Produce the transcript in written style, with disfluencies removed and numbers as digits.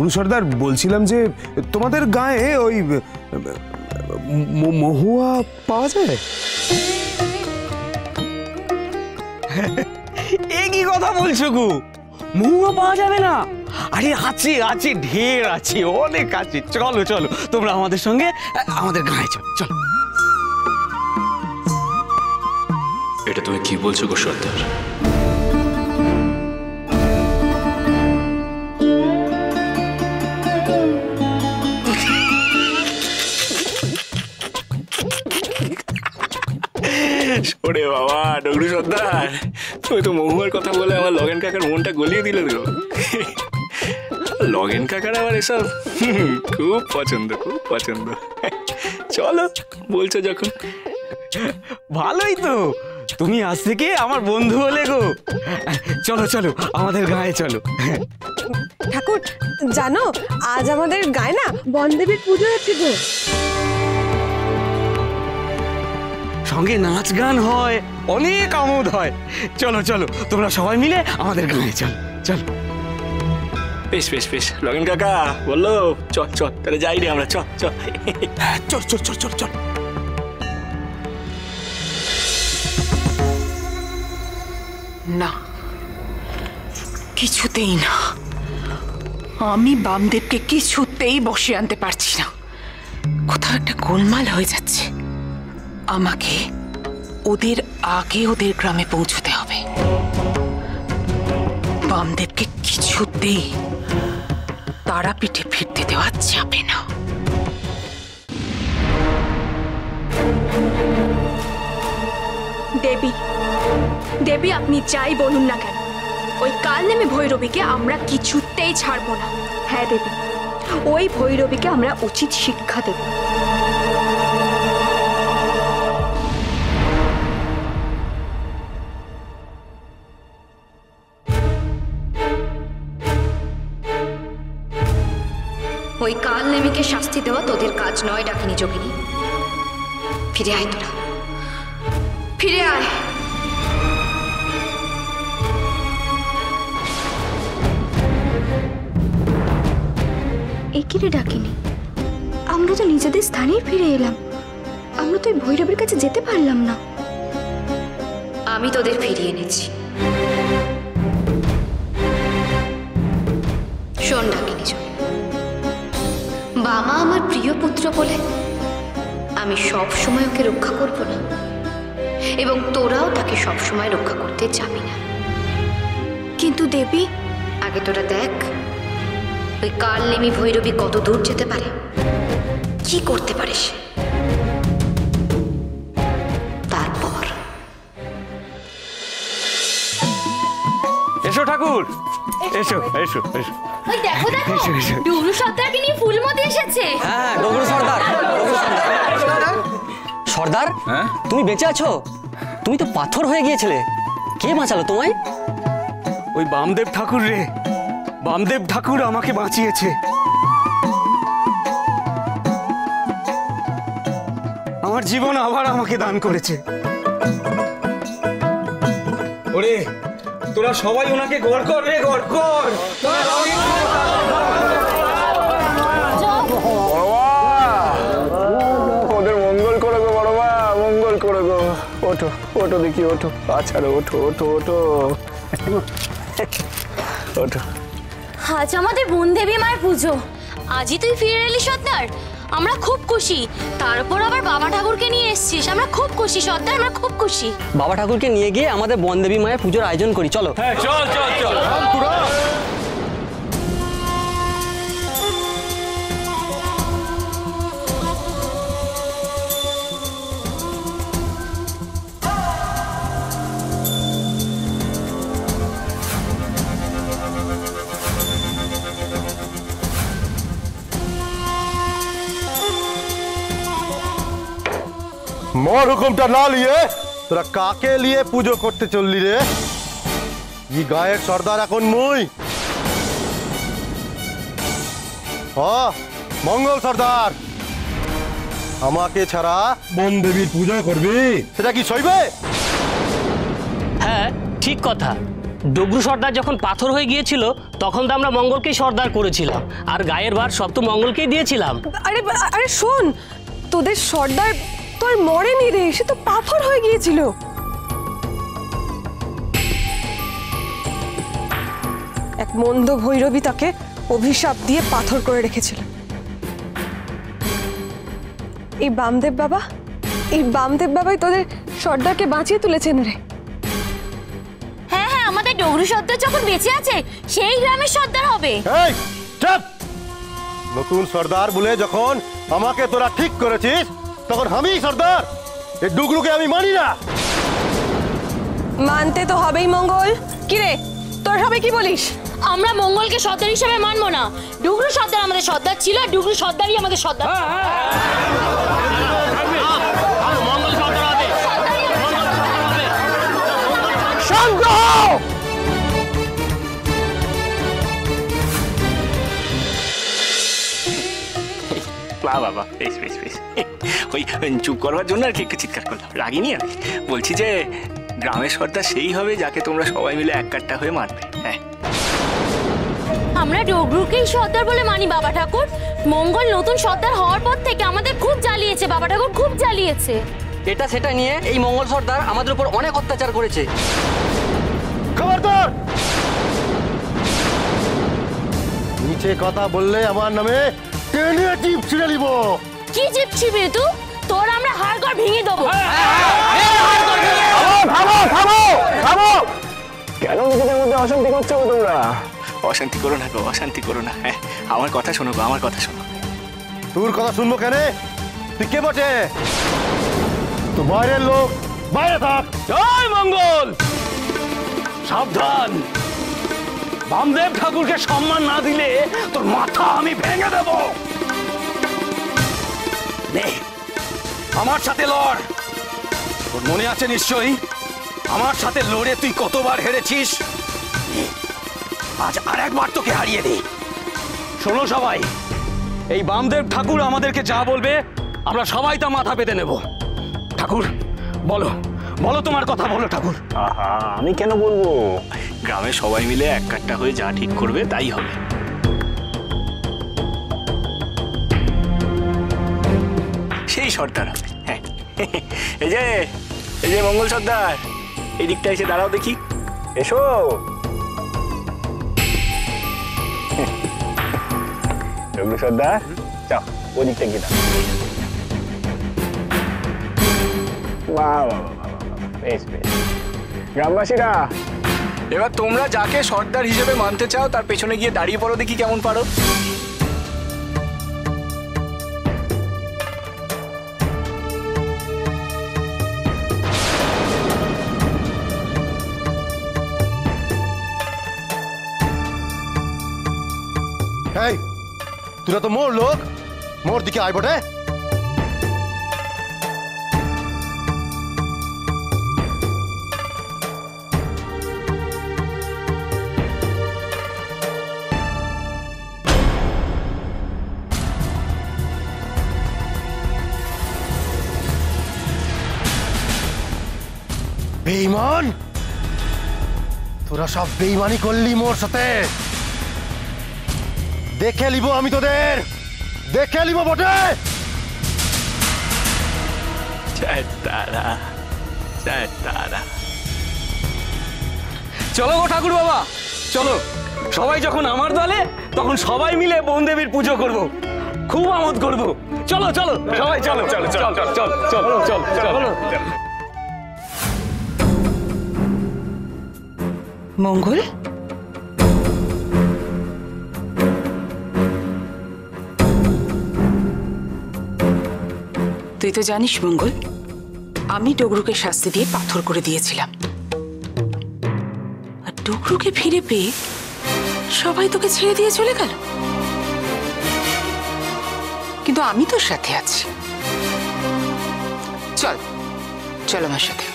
গুরু সর্দার বলছিলাম যে তোমাদের গায়ে ওই মহুয়া পাওয়া যায়? এ কি কথা বলছো গো? মহুয়া পাওয়া যাবে না? আরে আছে আছে, ঢের আছে, অনেক আছে। চলো চলো তোমরা আমাদের সঙ্গে আমাদের গায়ে চলো চলো। এটা তুমি কি বলছো গো সর্দার? ওরে বাবা ডগরু সর্দার, তুমি তো মহুয়ার কথা বলে আমার লগেন কাকার মনটা গলিয়ে দিলে গো। লগেন কাকার আবার এসব খুব পছন্দ, খুব পছন্দ। চলো বলছো যখন। ভালোই তো, তুমি আজ থেকে আমার বন্ধু হলে গো। চলো চলো আমাদের গায়ে চলো। ঠাকুর জানো, আজ আমাদের গায়ে না বনদেবীর পুজো হচ্ছে গো। সঙ্গে নাচ গান হয়, অনেক আমোদ হয়। চলো চলো তোমরা সবাই মিলে আমাদের গায়ে চলো চলো। বেশ বেশ বেশ, লগেন কাকা বললো চল চল, তাহলে যাই রে আমরা, চল চল চল চল চল চল চল। না, কিছুতেই না, আমি বামদেবকে কিছুতেই বসে আনতে পারছি না। কোথাও একটা গোলমাল হয়ে যাচ্ছে। আমাকে ওদের আগে ওদের গ্রামে পৌঁছতে হবে। বামদেবকে কিছুতেই তারাপীঠে ফিরতে দেওয়া যাবে না। দেবী, দেবী আপনি যাই বলুন না কেন, ওই কাল নেমে ভৈরবীকে আমরা কিছুতেই ছাড়বো না। হ্যাঁ দেবী, ওই ভৈরবীকে আমরা উচিত শিক্ষা দেব। ওই কাল নেমিকে শাস্তি দেওয়া তোদের কাজ নয় ডাকিনি যোগিনী। ফিরে আয় তোরা, ফিরে আয়। একিরে ডাকিনি, আমরা তো নিজেদের স্থানেই ফিরে এলাম। আমরা তো ওই ভৈরবের কাছে যেতে পারলাম না। আমি তোদের ফিরিয়ে এনেছি। শোন ডাকিনি যোগিনী, বামা আমার প্রিয় পুত্র বলে আমি সব সময় ওকে রক্ষা করব না, এবং তোরাও তাকে সব সময় রক্ষা করতে যাবি না। কিন্তু দেবী, আগে তোরা দেখ ওই কাল নেমি ভৈরবী কত দূর যেতে পারে, কি করতে পারে সে, তারপর। এসো ঠাকুর, এসো এসো এসো। ওই দেখো দেখো, ডগরু সর্দারকে নিয়ে ফুলমতি এসেছে। হ্যাঁ ডগরু সর্দার। সর্দার, তুমি বেঁচে আছো? তুমি তো পাথর হয়ে গিয়েছিলে, কে বাঁচালো তোমায়? ওই বামদেব ঠাকুর রে, বামদেব ঠাকুর আমাকে বাঁচিয়েছে। আমার জীবন আবার আমাকে দান করেছে। ওরে তোরা সবাই ওনাকে গড় কর রে, গড় কর। ওদের মঙ্গল করো গো বড় মা, মঙ্গল করো গো। ওঠো ওঠো দেখি, ওঠো। আচ্ছা ওঠো ওঠো ওঠো ওঠো। আজ আমাদের বনদেবী মায়ের পুজো, আজই তুই ফিরে এলি সর্দার, আমরা খুব খুশি। তারপর আবার বাবা ঠাকুরকে নিয়ে এসেছিস, আমরা খুব খুশি সর্দার, আমরা খুব খুশি। বাবা ঠাকুরকে নিয়ে গিয়ে আমাদের বনদেবী মায়ের পুজোর আয়োজন করি, চলো। হ্যাঁ চল চল চল। मोर हुकुमटा ना लिए তোরা কাকে নিয়ে পুজো করতে চললি রে? এই গায়ের সর্দার এখন মুই। মঙ্গল সর্দার, আমাকে ছাড়া বনদেবীর পূজা করবি, সেটা কি সইবে? হ্যাঁ ঠিক কথা, ডগরু সর্দার যখন পাথর হয়ে গিয়েছিল তখন তো আমরা মঙ্গলকেই সর্দার করেছিলাম, আর গায়ের ভার সব তো মঙ্গলকেই দিয়েছিলাম। আরে আরে শোন, তোদের সর্দার তো আর মরেনি রে, সে তো পাথর হয়ে গিয়েছিল। এক মন্দ ভৈরবী তাকে অভিশাপ দিয়ে পাথর করে রেখেছিল। এই বামদেব বাবাই তোদের সর্দারকে বাঁচিয়ে তুলেছেন রে। হ্যাঁ হ্যাঁ, আমাদের ডগরু সর্দার যখন বেঁচে আছে সেই গ্রামের সর্দার হবে। এই চুপ! নতুন সর্দার বলে যখন আমাকে তোরা ঠিক করেছিস তখন আমি সর্দার, এই ডুগরুকে আমি মানি না। মানতে তো হবেই মঙ্গল। কি রে, তোরা সবাই কি বলিস? আমরা মঙ্গলকে সর্দার হিসেবে মানবো না। ডগরু সর্দার আমাদের সর্দার ছিল, আর ডগরু সর্দারই আমাদের সর্দার। শান্ত হও! বাবা বেশ বেশ বেশ, ওই চুপ করবার জন্য আর কি একটু চিৎকার করলাম, রাগিনি আমি। বলছি যে গ্রামের সর্দার সেই হবে যাকে তোমরা সবাই মিলে এক কাট্টা হয়ে মানবে। হ্যাঁ, আমরা ডগরুকেই সর্দার বলে মানি বাবা ঠাকুর। মঙ্গল নতুন সর্দার হওয়ার পর থেকে আমাদের খুব জ্বালিয়েছে বাবা ঠাকুর, খুব জ্বালিয়েছে। এটা সেটা নিয়ে এই মঙ্গল সর্দার আমাদের উপর অনেক অত্যাচার করেছে। খবরদার! নিচে কথা বললে আমার নামে টেনে টিপ ছিঁড়ে নিব। কি জিপ ছিবি তুই? তোর আমরা হাড়গড় ভেঙে দেবো। থামো থামো থামো! কেন নিজেদের মধ্যে অশান্তি করছো তোমরা? অশান্তি করো না গো, অশান্তি করো না। হ্যাঁ, আমার কথা শোনো গো, আমার কথা শোনো। তোর কথা শুনবো কেন? তুই কে বটে? তো বাইরের লোক, বাইরে থাক। জয় মঙ্গল! সাবধান, বামদেব ঠাকুরকে সম্মান না দিলে তোর মাথা আমি ভেঙে দেব। নে, আমার সাথে লড়। তোর মনে আছে নিশ্চয়ই আমার সাথে লড়ে তুই কতবার হেরেছিস। আজ আর একবার তোকে হারিয়ে দিই। শোনো সবাই, এই বামদেব ঠাকুর আমাদেরকে যা বলবে আমরা সবাই তা মাথা পেতে নেব। ঠাকুর বলো, বলো তোমার কথা বলো ঠাকুর। আহা, আমি কেন বলবো? গ্রামের সবাই মিলে এক কাট্টা হয়ে যা ঠিক করবে তাই হবে। সেই সর্দার হবে। হ্যাঁ, এই যে মঙ্গল সর্দার, এই দিকটা এসে দাঁড়াও দেখি। এসো। ডগরু সর্দার, চাও ওই দিকটা গিয়ে দাঁড়াও। বাহ বাহ বাহ বাহ, বেশ বেশ। গ্রামবাসীরা, এবার তোমরা যাকে সর্দার হিসেবে মানতে চাও তার পেছনে গিয়ে দাঁড়িয়ে পড়ো দেখি কেমন পারো। এই, তোরা তো মোর লোক, মোর দিকে আয় বটে। বেঈমান, তোরা সব বেঈমানি করলি মোর সাথে। দেখে লিব আমি তোদের, দেখে লিব বটে। জয় তারা, জয় তারা। চলো গো ঠাকুর বাবা, চলো। সবাই যখন আমার দলে তখন সবাই মিলে বনদেবীর পুজো করব, খুব আমোদ করব। চলো চলো সবাই, চলো চলো চলো চলো চলো চলো চলো। মঙ্গল, তুই তো জানিস মঙ্গল, আমি ডগরুকে শাস্তি দিয়ে পাথর করে দিয়েছিলাম। আর ডগরুকে ফিরে পেয়ে সবাই তোকে ছেড়ে দিয়ে চলে গেল, কিন্তু আমি তোর সাথে আছি। চল চল আমার সাথে।